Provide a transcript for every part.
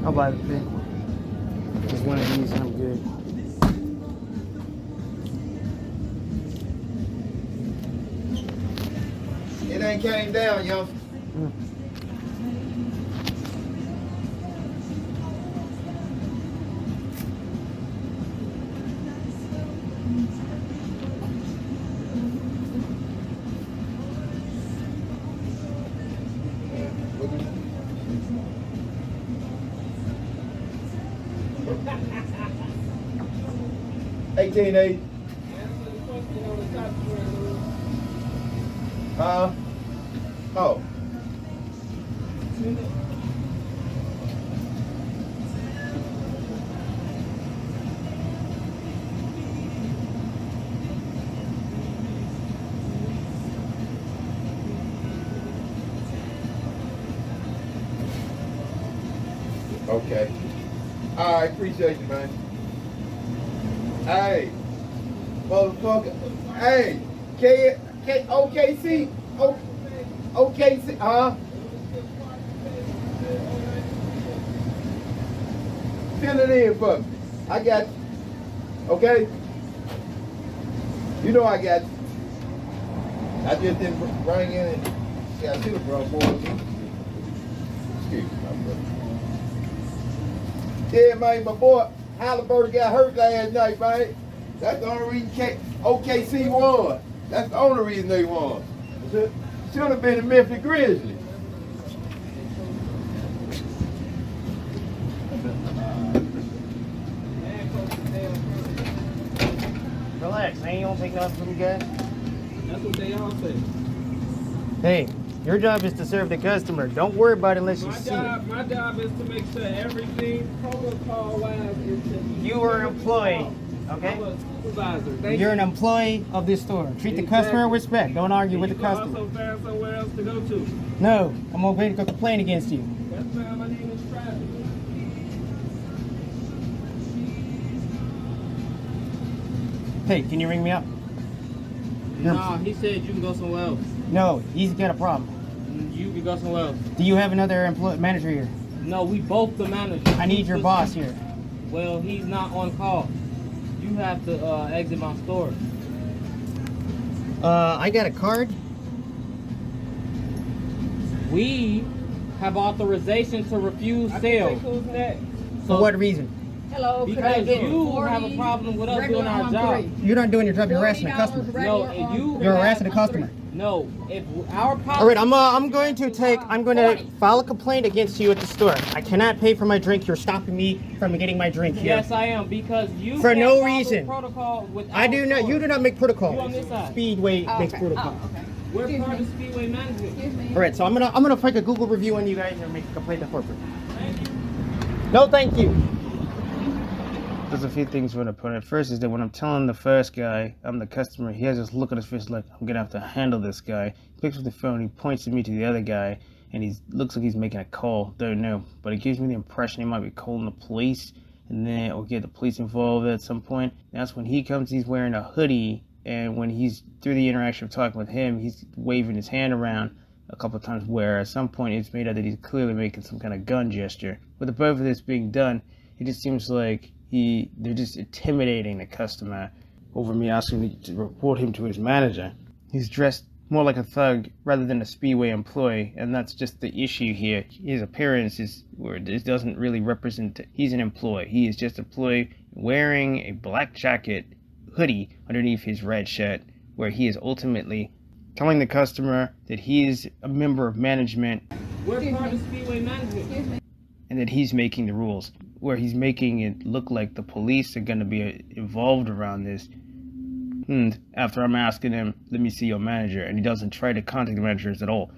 I'll buy the pig. Just one of these and I'm good. It ain't came down, yo. $18.80. Oh. Okay. All right, appreciate you, man. Hey, motherfucker. Hey, OKC, OKC, fill it in for me. I got you. Okay? You know I got you. I just didn't bring in and I should have brought more of you. Excuse me, my brother. Yeah, man, my boy Halliburton got hurt last night, man. That's the only reason OKC won. That's the only reason they won. Should have been the Memphis Grizzlies. Relax, I ain't gonna take nothing from you guys. That's what they all say. Hey, your job is to serve the customer. Don't worry about it unless you see it. My job is to make sure everything protocol-wise is to... You are an employee, okay? I'm a supervisor. You're an employee of this store. Treat the customer with respect. Don't argue with the customer. You can also find somewhere else to go to. No, I'm going to complain against you. That's fine. My name is Travis. Hey, can you ring me up? No, he said you can go somewhere else. No, he's got a problem. You can go somewhere else. Do you have another manager here? No, we both the managers. I need your boss here. Well, he's not on call. You have to exit my store. I got a card. We have authorization to refuse sale. Who's next? For what reason? Hello, Because you have a problem with us doing our job. You're not doing your job. You're harassing the customer. No, You're harassing the customer. No, if our policy... All right, I'm going to file a complaint against you at the store. I cannot pay for my drink. You're stopping me from getting my drink here. Yes, I am, because you for can't no follow reason. Protocol with I do not. You do not make protocol. You on this side. Speedway makes protocol. Oh, okay. We're part of Speedway Management. All right, so I'm gonna make a Google review on you guys and make a complaint to corporate. No, thank you. There's a few things I want to put in. First is that when I'm telling the first guy I'm the customer, he has this look on his face like I'm gonna have to handle this guy. He picks up the phone, he points at me to the other guy, and he looks like he's making a call. Don't know, but it gives me the impression he might be calling the police, and then or get the police involved at some point. That's when he comes. He's wearing a hoodie, and when he's through the interaction of talking with him, he's waving his hand around a couple of times. Where at some point it's made out that he's clearly making some kind of gun gesture. With the both of this being done, it just seems like they're just intimidating the customer over me asking to report him to his manager. He's dressed more like a thug rather than a Speedway employee, and that's just the issue here. His appearance it doesn't really represent. He's an employee. He is just an employee wearing a black jacket, hoodie underneath his red shirt, where he is ultimately telling the customer that he is a member of management. We're part of Speedway Management. And that he's making the rules, where he's making it look like the police are going to be involved around this. And after I'm asking him, let me see your manager, and he doesn't try to contact the managers at all.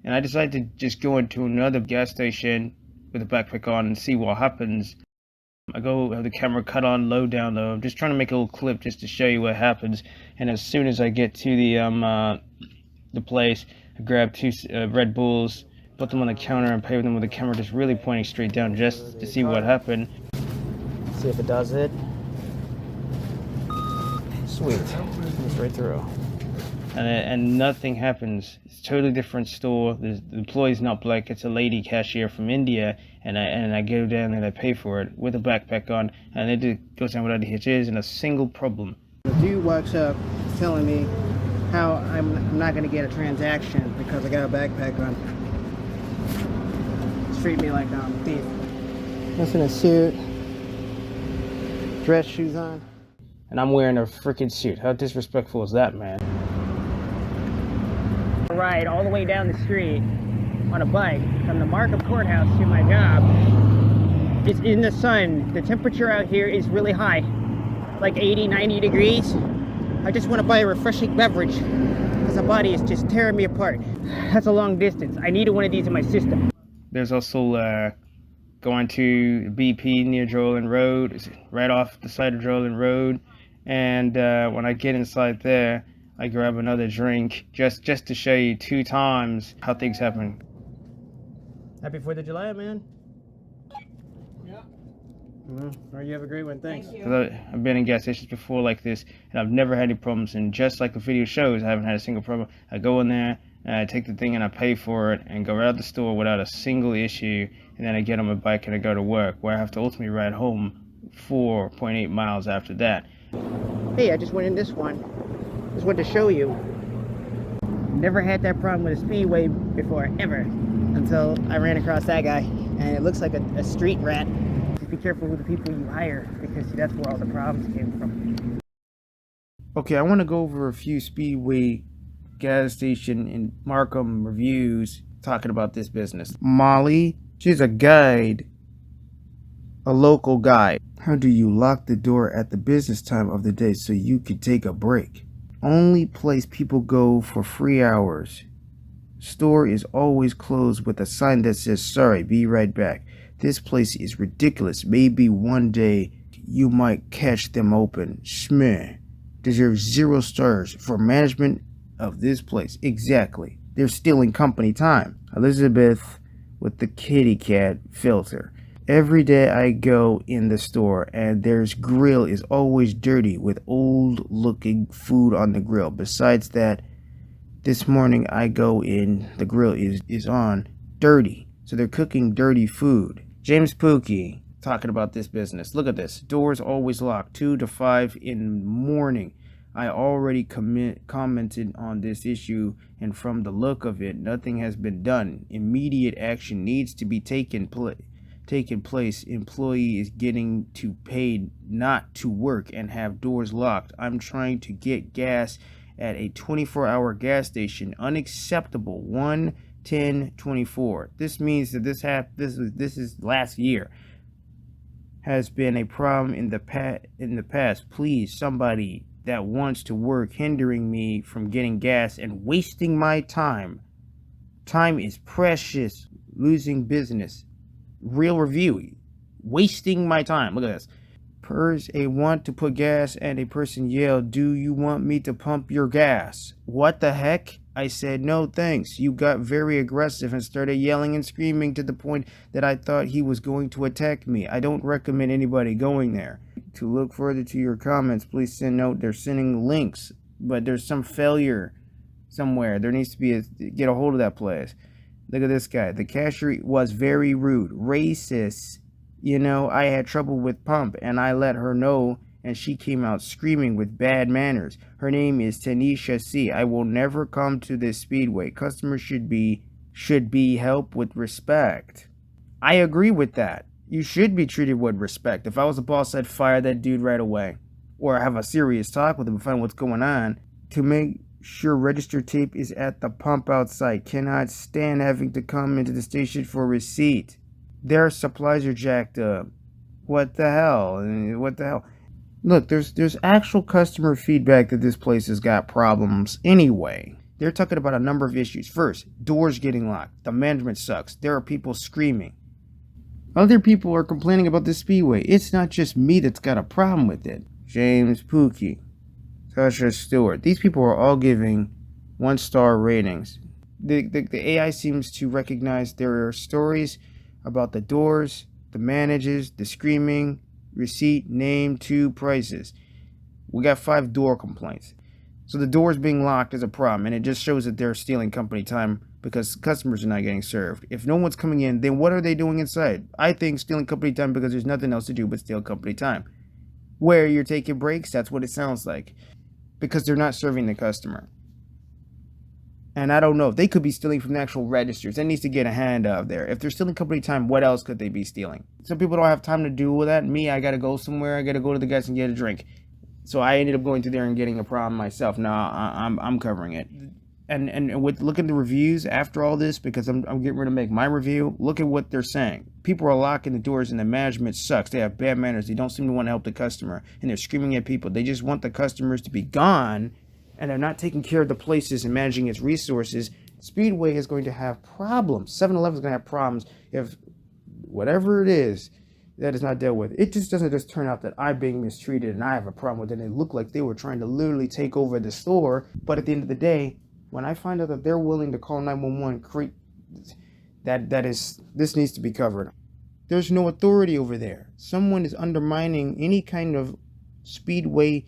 And I decided to just go into another gas station with a backpack on and see what happens. I go have the camera cut on low down though. I'm just trying to make a little clip just to show you what happens. And as soon as I get to the place, I grab two Red Bulls, put them on the counter and pay them with the camera just really pointing straight down just to see what happened. See if it does it. Sweet. Comes right through. and nothing happens. It's a totally different store. The employee's not black. It's a lady cashier from India, and I go down and I pay for it with a backpack on, and it just goes down without hitches and a single problem. The dude walks up telling me how I'm not going to get a transaction because I got a backpack on. Treat me like I'm a thief. Just in a suit, dress shoes on. And I'm wearing a freaking suit. How disrespectful is that, man? Ride all the way down the street on a bike from the Markham courthouse to my job. It's in the sun. The temperature out here is really high, like 80, 90 degrees. I just want to buy a refreshing beverage because my body is just tearing me apart. That's a long distance. I needed one of these in my system. There's also going to BP near Droland Road. It's right off the side of Droland Road. And when I get inside there, I grab another drink just to show you 2 times how things happen. Happy 4th of July, man. Yeah. Or you have a great one. Thanks. I've been in gas stations before like this, and I've never had any problems. And just like the video shows, I haven't had a single problem. I go in there, and I take the thing and I pay for it and go right out the store without a single issue. And then I get on my bike and I go to work, where I have to ultimately ride home 4.8 miles after that. Hey, I just went in this one. Just wanted to show you. Never had that problem with a speedway before, ever. Until I ran across that guy. And it looks like a street rat. Just be careful with the people you hire, because that's where all the problems came from. Okay, I want to go over a few speedway gas station in Markham reviews talking about this business. Molly, she's a guide, a local guide. How do you lock the door at the business time of the day so you could take a break? Only place people go for free hours. Store is always closed with a sign that says, "Sorry, be right back." This place is ridiculous. Maybe one day you might catch them open. Schmeh. Deserves 0 stars for management of this place. Exactly. They're stealing company time. Elizabeth with the kitty cat filter. Every day I go in the store and their grill is always dirty with old looking food on the grill. Besides that, this morning I go in, the grill is on dirty. So they're cooking dirty food. James Pookie talking about this business. Look at this. Doors always locked 2 to 5 in the morning. I already commented on this issue, and from the look of it, nothing has been done. Immediate action needs to be taken place. Employee is getting paid not to work and have doors locked. I'm trying to get gas at a 24-hour gas station. Unacceptable. 1/10/24. This means that this is last year. Has been a problem in the past. Please, somebody that wants to work, hindering me from getting gas and wasting my time. Time is precious. Losing business. Real review. Wasting my time. Look at this. A want to put gas, and a person yelled, "Do you want me to pump your gas?" What the heck? I said, "No thanks." You got very aggressive and started yelling and screaming to the point that I thought he was going to attack me. I don't recommend anybody going there. To look further to your comments, please send note. They're sending links, but there's some failure somewhere. There needs to be get a hold of that place. Look at this guy. The cashier was very rude, racist. You know, I had trouble with pump, and I let her know, and she came out screaming with bad manners. Her name is Tanisha C. I will never come to this speedway. Customers should be helped with respect. I agree with that. You should be treated with respect. If I was a boss, I'd fire that dude right away, or have a serious talk with him and find what's going on. To make sure register tape is at the pump outside. Cannot stand having to come into the station for a receipt. Their supplies are jacked up. What the hell? What the hell? Look, there's actual customer feedback that this place has got problems anyway. They're talking about a number of issues. First, doors getting locked. The management sucks. There are people screaming. Other people are complaining about the speedway. It's not just me that's got a problem with it. James Pookie, Tasha Stewart. These people are all giving 1-star ratings. The AI seems to recognize there are stories about the doors, the managers, the screaming, receipt, name, 2 prices. We got 5 door complaints. So the doors being locked is a problem, and it just shows that they're stealing company time because customers are not getting served. If no one's coming in, then what are they doing inside? I think stealing company time because there's nothing else to do but steal company time. Where you're taking breaks, that's what it sounds like. Because they're not serving the customer. And I don't know. They could be stealing from the actual registers. That needs to get a hand out of there. If they're stealing company time, what else could they be stealing? Some people don't have time to do with that. Me, I got to go somewhere. I got to go to the guys and get a drink. So I ended up going through there and getting a problem myself. Now I'm covering it. And with look at the reviews after all this, because I'm getting ready to make my review. Look at what they're saying. People are locking the doors and the management sucks. They have bad manners. They don't seem to want to help the customer, and they're screaming at people. They just want the customers to be gone, and they're not taking care of the places and managing its resources. Speedway is going to have problems. 7-Eleven is going to have problems if whatever it is that is not dealt with. It just doesn't just turn out that I'm being mistreated and I have a problem with it. It looked like they were trying to literally take over the store, but at the end of the day, when I find out that they're willing to call 911, this needs to be covered. There's no authority over there. Someone is undermining any kind of Speedway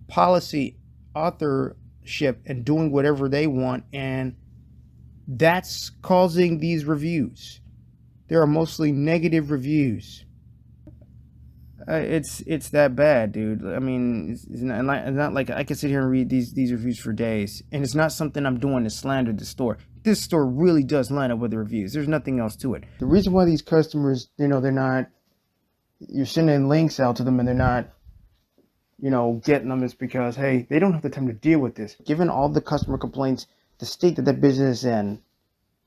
policy authorship and doing whatever they want, and that's causing these reviews. There are mostly negative reviews. It's that bad, dude. I mean, it's not like I can sit here and read these reviews for days, and it's not something I'm doing to slander the store. This store really does line up with the reviews. There's nothing else to it. The reason why these customers, they're not, you're sending links out to them and they're not, getting them is because, hey, they don't have the time to deal with this. Given all the customer complaints, the state that that business is in,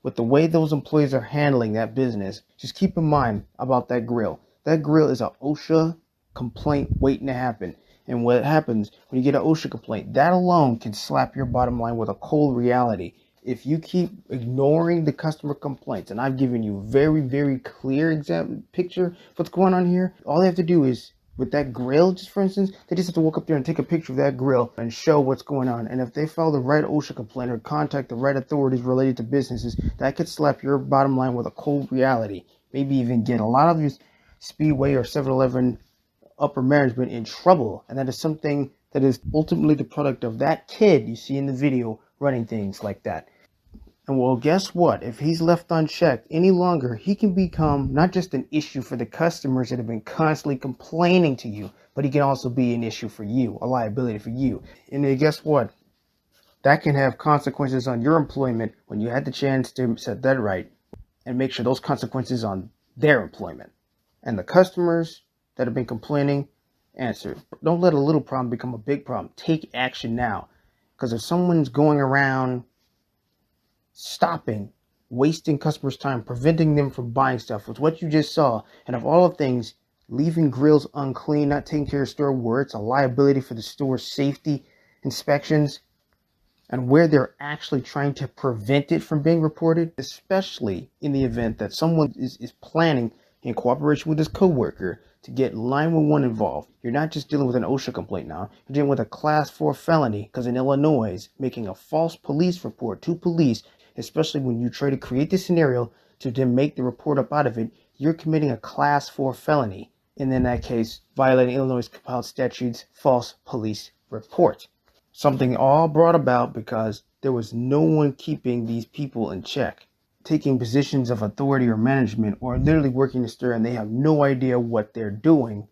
with the way those employees are handling that business, just keep in mind about that grill. That grill is an OSHA complaint waiting to happen. And what happens when you get an OSHA complaint, that alone can slap your bottom line with a cold reality. If you keep ignoring the customer complaints, and I've given you a very, very clear picture of what's going on here, all they have to do is, with that grill, just for instance, they just have to walk up there and take a picture of that grill and show what's going on. And if they file the right OSHA complaint or contact the right authorities related to businesses, that could slap your bottom line with a cold reality. Maybe even get a lot of these Speedway or 7-Eleven upper management in trouble. And that is something that is ultimately the product of that kid you see in the video running things like that. And well, guess what? If he's left unchecked any longer, he can become not just an issue for the customers that have been constantly complaining to you, but he can also be an issue for you, a liability for you. And then guess what? That can have consequences on your employment when you had the chance to set that right and make sure those consequences on their employment. And the customers that have been complaining, answer. Don't let a little problem become a big problem. Take action now. Because if someone's going around stopping, wasting customers' time, preventing them from buying stuff with what you just saw, and of all the things, leaving grills unclean, not taking care of store where it's a liability for the store's safety inspections, and where they're actually trying to prevent it from being reported, especially in the event that someone is planning in cooperation with his coworker to get 911 involved. You're not just dealing with an OSHA complaint now. You're dealing with a Class 4 felony because in Illinois, making a false police report to police, especially when you try to create this scenario to then make the report up out of it, you're committing a Class 4 felony. And in that case, violating Illinois compiled statutes, false police report. Something all brought about because there was no one keeping these people in check, taking positions of authority or management, or literally working the store and they have no idea what they're doing,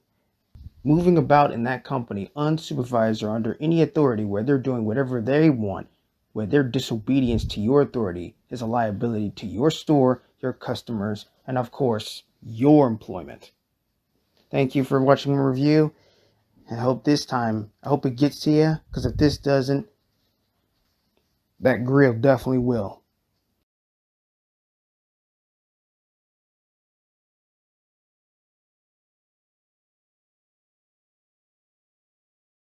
moving about in that company unsupervised or under any authority where they're doing whatever they want, where their disobedience to your authority is a liability to your store, your customers, and of course, your employment. Thank you for watching my review. I hope this time, I hope it gets to you, because if this doesn't, that grill definitely will.